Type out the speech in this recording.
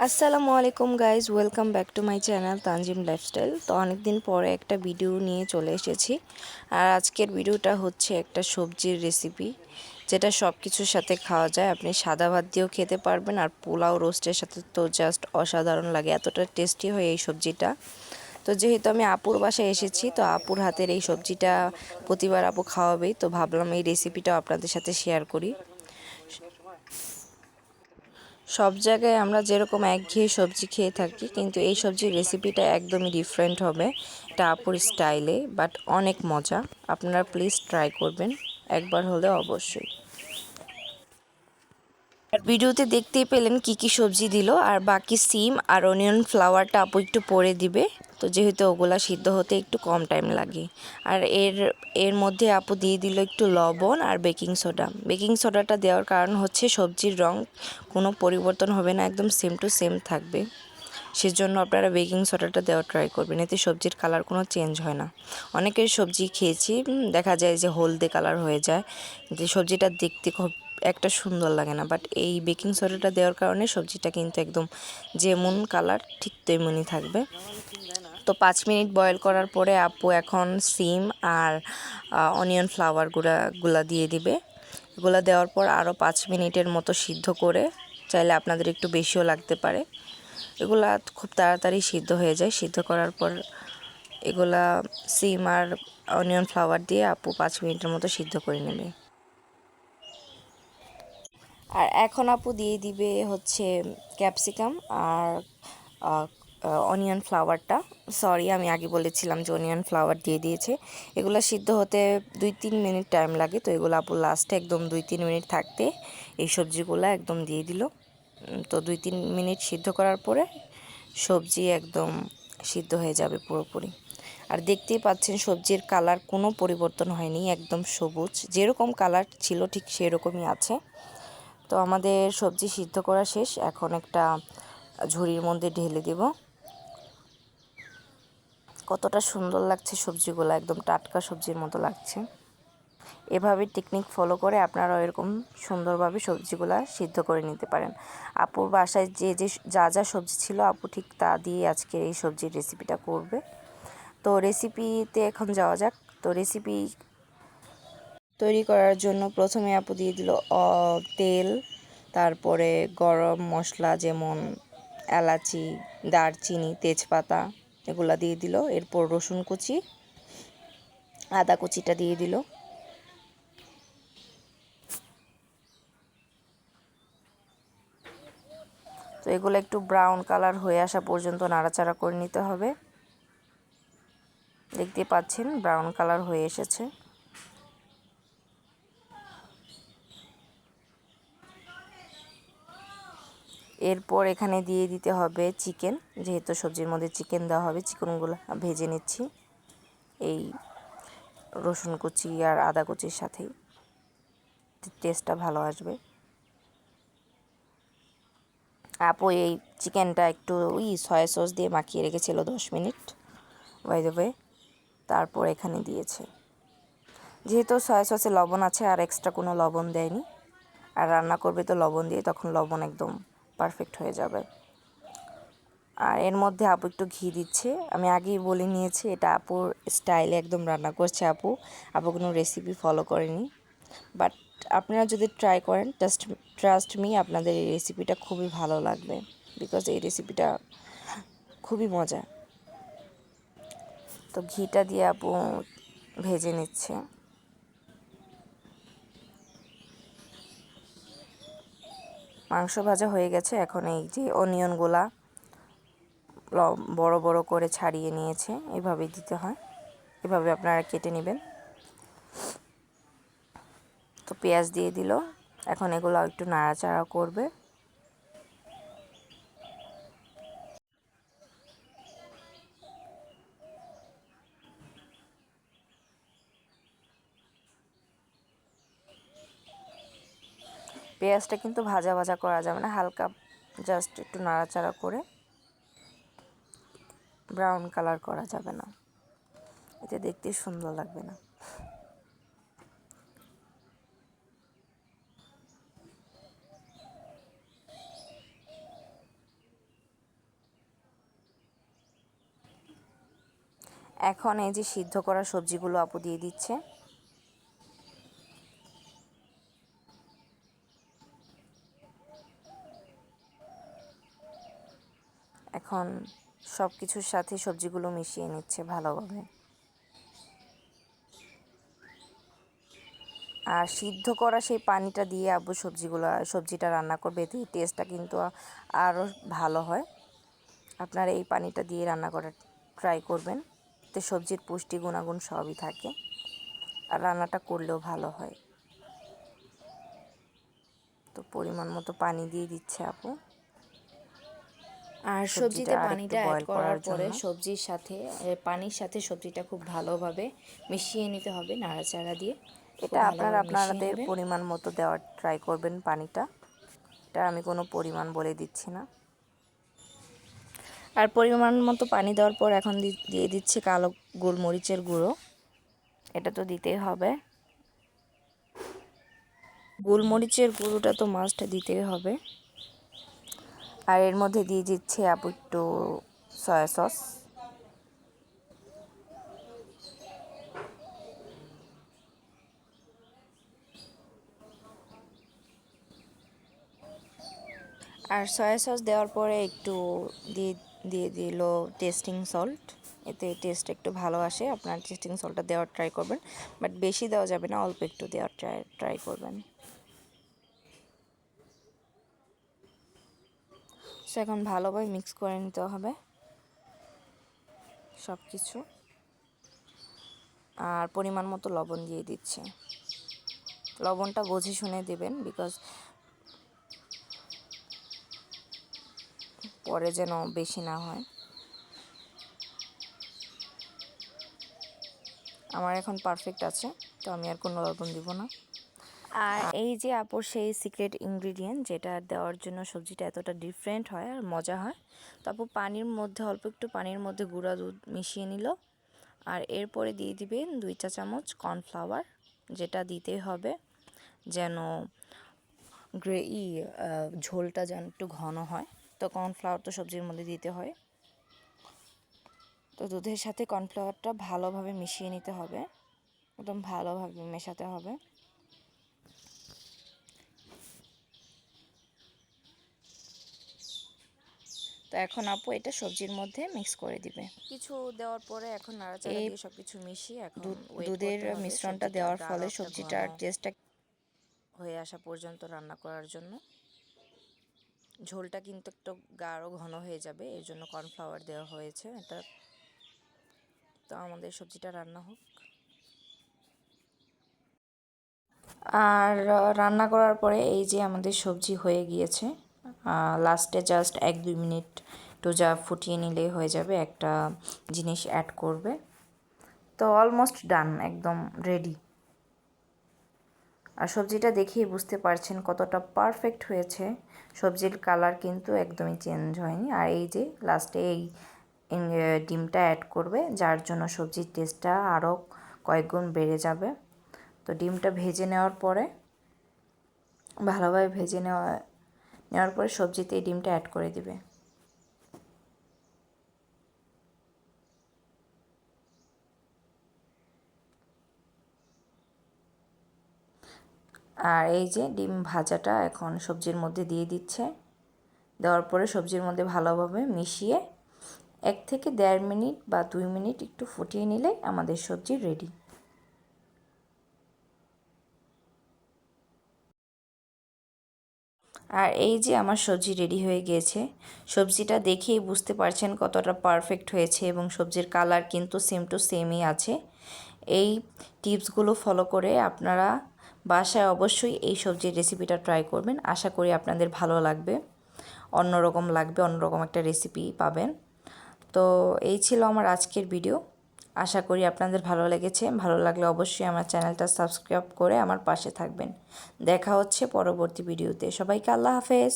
আসসালামু আলাইকুম guys, welcome back to my channel Tanjim lifestyle. তো অনেক দিন পরে একটা ভিডিও নিয়ে চলে এসেছি। আর আজকের ভিডিওটা হচ্ছে একটা সবজির রেসিপি, যেটা সব কিছুর সাথে খাওয়া যায়। আপনি সাদা ভাত দিয়েও খেতে পারবেন, আর পোলাও রোস্টের সাথে তো জাস্ট অসাধারণ লাগে, এতটা টেস্টি হয় এই সবজিটা। তো যেহেতু আমি আপুর বাসায় এসেছি, তো আপুর হাতের এই সবজিটা প্রতিবার আপু খাওয়াবেই, তো ভাবলাম এই রেসিপিটাও আপনাদের সাথে শেয়ার করি। সব জায়গায় আমরা যেরকম একঘেয়ে সবজি খেয়ে থাকি, কিন্তু এই সবজির রেসিপিটা একদমই ডিফারেন্ট হবে। এটা আপুর স্টাইলে, বাট অনেক মজা। আপনারা প্লিজ ট্রাই করবেন একবার হলে অবশ্যই। আর ভিডিওতে দেখতেই পেলেন কি কি সবজি দিল, আর বাকি সিম আর অনিয়ন ফ্লাওয়ারটা আপু একটু পরে দিবে। তো যেহেতু ওগুলা সিদ্ধ হতে একটু কম টাইম লাগে। আর এর মধ্যে আপু দিয়ে দিল একটু লবণ আর বেকিং সোডা। বেকিং সোডাটা দেওয়ার কারণ হচ্ছে সবজির রং কোনো পরিবর্তন হবে না, একদম সেম টু সেম থাকবে। সেজন্য আপনারা বেকিং সোডাটা দেওয়া ট্রাই করবেন, এতে সবজির কালার কোনো চেঞ্জ হয় না। অনেকের সবজি খেয়েছি, দেখা যায় যে হলদে কালার হয়ে যায়, যে সবজিটা দেখতে খুব একটা সুন্দর লাগে না। বাট এই বেকিং সোডাটা দেওয়ার কারণে সবজিটা কিন্তু একদম যেমন কালার ঠিক তেমনই থাকবে। তো 5 মিনিট বয়েল করার পরে আপু এখন সিম আর অনিয়ন ফ্লাওয়ার গুলা দিয়ে দিবে। এগুলো দেওয়ার পর আরও 5 মিনিটের মতো সিদ্ধ করে, চাইলে আপনাদের একটু বেশিও লাগতে পারে। এগুলা খুব তাড়াতাড়ি সিদ্ধ হয়ে যায়। সিদ্ধ করার পর এগুলা সিম আর অনিয়ন ফ্লাওয়ার দিয়ে আপু 5 মিনিটের মতো সিদ্ধ করে নেবে। আর এখন আপু দিয়ে দিবে হচ্ছে ক্যাপসিকাম আর অনিয়ন ফ্লাওয়ারটা। সরি, আমি আগে বলেছিলাম যে অনিয়ন ফ্লাওয়ার দিয়ে দিয়েছে। এগুলো সিদ্ধ হতে 2-3 মিনিট টাইম লাগে। তো এগুলো আপু লাস্টে একদম 2-3 মিনিট থাকতে এই সবজিগুলো একদম দিয়ে দিল। তো 2-3 মিনিট সিদ্ধ করার পরে সবজি একদম সিদ্ধ হয়ে যাবে পুরোপুরি। আর দেখতেই পাচ্ছেন সবজির কালার কোনো পরিবর্তন হয়নি, একদম সবুজ, যেরকম কালার ছিল ঠিক সেরকমই আছে। তো আমাদের সবজি সিদ্ধ করা শেষ। এখন একটা ঝুড়ির মধ্যে ঢেলে দেব। কতটা সুন্দর লাগছে সবজিগুলো, একদম টাটকা সবজির মতো লাগছে। এভাবে টেকনিক ফলো করে আপনারা এরকম সুন্দরভাবে সবজিগুলা সিদ্ধ করে নিতে পারেন। আপুর বাসায় যা যা সবজি ছিল, আপু ঠিক তা দিয়ে আজকের এই সবজির রেসিপিটা করবে। তো রেসিপিতে এখন যাওয়া যাক। তো রেসিপি তৈরি করার জন্য প্রথমে আপু দিয়ে দিল তেল, তারপরে গরম মশলা যেমন এলাচি, দারচিনি, তেজপাতা এগুলা দিয়ে দিল। এরপর রসুন কুচি, আদা কুচিটা দিয়ে দিল। তো এগুলো একটু ব্রাউন কালার হয়ে আসা পর্যন্ত নাড়াচাড়া করে নিতে হবে। দেখতে পাচ্ছেন ব্রাউন কালার হয়ে এসেছে। এরপর এখানে দিয়ে দিতে হবে চিকেন, যেহেতু সবজির মধ্যে চিকেন দেওয়া হবে। চিকেনগুলো ভেজে নিচ্ছি এই রসুন কুচি আর আদা কুচির সাথেই, টেস্টটা ভালো আসবে। আপু এই চিকেনটা একটু সয়া সস দিয়ে মাখিয়ে রেখেছিল 10 মিনিট, বাই দ্য ওয়ে। তারপর এখানে দিয়েছে, যেহেতু সয়া সসে লবণ আছে আর এক্সট্রা কোনো লবণ দেয়নি। আর রান্না করবে তো লবণ দিয়ে, তখন লবণ একদম পারফেক্ট হয়ে যাবে। আর এর মধ্যে আপু একটু ঘি দিচ্ছে। আমি আগেই বলে নিয়েছি এটা আপুর স্টাইলে একদম রান্না করছে আপু। আপু কোনো রেসিপি ফলো করেনি। বাট আপনারা যদি ট্রাই করেন, ট্রাস্ট মি, আপনাদের এই রেসিপিটা খুবই ভালো লাগবে, বিকজ এই রেসিপিটা খুবই মজা। তো ঘিটা দিয়ে আপু ভেজে নিচ্ছে। মাংস ভাজা হয়ে গেছে। এখন এই যে অনিয়নগুলা বড় বড় করে ছাড়িয়ে নিয়েছে, এভাবেই দিতে হয়, এভাবে আপনারা কেটে নেবেন। তো পেঁয়াজ দিয়ে দিল। এখন এগুলো একটু নাড়াচাড়া করবে। পেঁয়াজটা কিন্তু ভাজা ভাজা করা যাবে না, হালকা জাস্ট একটু নাড়াচাড়া করে, ব্রাউন কালার করা যাবে না, এতে দেখতে সুন্দর লাগবে না। এখন এই যে সিদ্ধ করা সবজিগুলো আপু দিয়ে দিচ্ছে। এখন সব কিছুর সাথে সবজিগুলো মিশিয়ে নিচ্ছে ভালোভাবে। আর সিদ্ধ করা সেই পানিটা দিয়ে আব্বু সবজিটা রান্না করবে, এতে টেস্টটা কিন্তু আরও ভালো হয়। আপনারা এই পানিটা দিয়ে রান্না করার ট্রাই করবেন, এতে সবজির পুষ্টি গুণাগুণ সবই থাকে আর রান্নাটা করলেও ভালো হয়। তো পরিমাণ মতো পানি দিয়ে দিচ্ছে আপু। আর সবজিতে পানিটা অ্যাড করার পরে সবজির সাথে পানির সাথে সবজিটা খুব ভালোভাবে মিশিয়ে নিতে হবে নাড়াচাড়া দিয়ে। এটা আপনাদের পরিমাণ মতো দেওয়ার ট্রাই করবেন পানিটা, এটা আমি কোনো পরিমাণ বলে দিচ্ছি না। আর পরিমাণ মতো পানি দেওয়ার পর এখন দিয়ে দিচ্ছে কালো গোলমরিচের গুঁড়ো, এটা তো দিতেই হবে। গোলমরিচের গুঁড়োটা তো মাস্ট দিতেই হবে। আর এর মধ্যে দিয়ে দিচ্ছে আপু একটু সয়া সস। আর সয়া সস দেওয়ার পরে একটু দিয়ে দিল টেস্টিং সল্ট, এতে টেস্ট একটু ভালো আসে। আপনার টেস্টিং সল্টটা দেওয়ার ট্রাই করবেন, বাট বেশি দেওয়া যাবে না, অল্প একটু দেওয়ার ট্রাই করবেন। সো এখন ভালোভাবে মিক্স করে নিতে হবে সব কিছু। আর পরিমাণ মতো লবণ দিয়ে দিচ্ছে, লবণটা বুঝে শুনে দেবেন, বিকজ পরে যেন বেশি না হয়। আমার এখন পারফেক্ট আছে, তো আমি আর কোনো লবণ দিব না। আর এই যে আপুর সেই সিক্রেট ইনগ্রিডিয়েন্ট, যেটা দেওয়ার জন্য সবজিটা এতটা ডিফারেন্ট হয় আর মজা হয়। তো আপু পানির মধ্যে অল্প একটু পানির মধ্যে গুঁড়া দুধ মিশিয়ে নিল, আর এরপরে দিয়ে দিবেন 2 চা চামচ কর্নফ্লাওয়ার, যেটা দিতে হবে যেন ঝোলটা যেন একটু ঘন হয়। তো কর্নফ্লাওয়ার তো সবজির মধ্যে দিতে হয়। তো দুধের সাথে কর্নফ্লাওয়ারটা ভালোভাবে মিশিয়ে নিতে হবে, একদম ভালোভাবে মেশাতে হবে। তো এখন আপু এটা সবজির মধ্যে মিক্স করে দিবে। কিছু দেওয়ার পরে এখন নাড়াচাড়া দিয়ে সবকিছু মিশিয়ে এখন দুধের মিশ্রণটা দেওয়ার ফলে সবজিটার টেস্টটা হয়ে আসা পর্যন্ত রান্না করার জন্য। ঝোলটা কিন্তু একটু গাঢ় ঘন হয়ে যাবে, এর জন্য কর্নফ্লাওয়ার দেওয়া হয়েছে এটা। তো আমাদের সবজিটা রান্না হোক। আর রান্না করার পরে এই যে আমাদের সবজি হয়ে গিয়েছে, লাস্টে জাস্ট 1-2 মিনিট একটু যা ফুটিয়ে নিলে হয়ে যাবে, একটা জিনিস অ্যাড করবে। তো অলমোস্ট ডান, একদম রেডি। আর সবজিটা দেখেই বুঝতে পারছেন কতটা পারফেক্ট হয়েছে, সবজির কালার কিন্তু একদমই চেঞ্জ হয়নি। আর এই যে লাস্টে এই ডিমটা অ্যাড করবে, যার জন্য সবজির টেস্টটা আরও কয়েক গুণ বেড়ে যাবে। তো ডিমটা ভেজে নেওয়ার পরে ভালোভাবে ভেজে নেওয়ার পরে সবজিতে এই ডিমটা অ্যাড করে দিবে। আর এই যে ডিম ভাজাটা এখন সবজির মধ্যে দিয়ে দিচ্ছে, দেওয়ার পরে সবজির মধ্যে ভালোভাবে মিশিয়ে 1 থেকে 1.5 মিনিট বা 2 মিনিট একটু ফুটিয়ে নিলে আমাদের সবজি রেডি। আর এই যে আমার সবজি রেডি হয়ে গিয়েছে, সবজিটা দেখেই বুঝতে পারছেন কতটা পারফেক্ট হয়েছে এবং সবজির কালার কিন্তু সেম টু সেমই আছে। এই টিপসগুলো ফলো করে আপনারা বাসায় অবশ্যই এই সবজির রেসিপিটা ট্রাই করবেন, আশা করি আপনাদের ভালো লাগবে। অন্যরকম লাগবে, অন্যরকম একটা রেসিপি পাবেন। তো এই ছিল আমার আজকের ভিডিও, আশা করি আপনাদের ভালো লেগেছে। ভালো লাগলে অবশ্যই আমার চ্যানেলটা সাবস্ক্রাইব করে আমার পাশে থাকবেন। দেখা হচ্ছে পরবর্তী ভিডিওতে। সবাইকে আল্লাহ হাফেজ।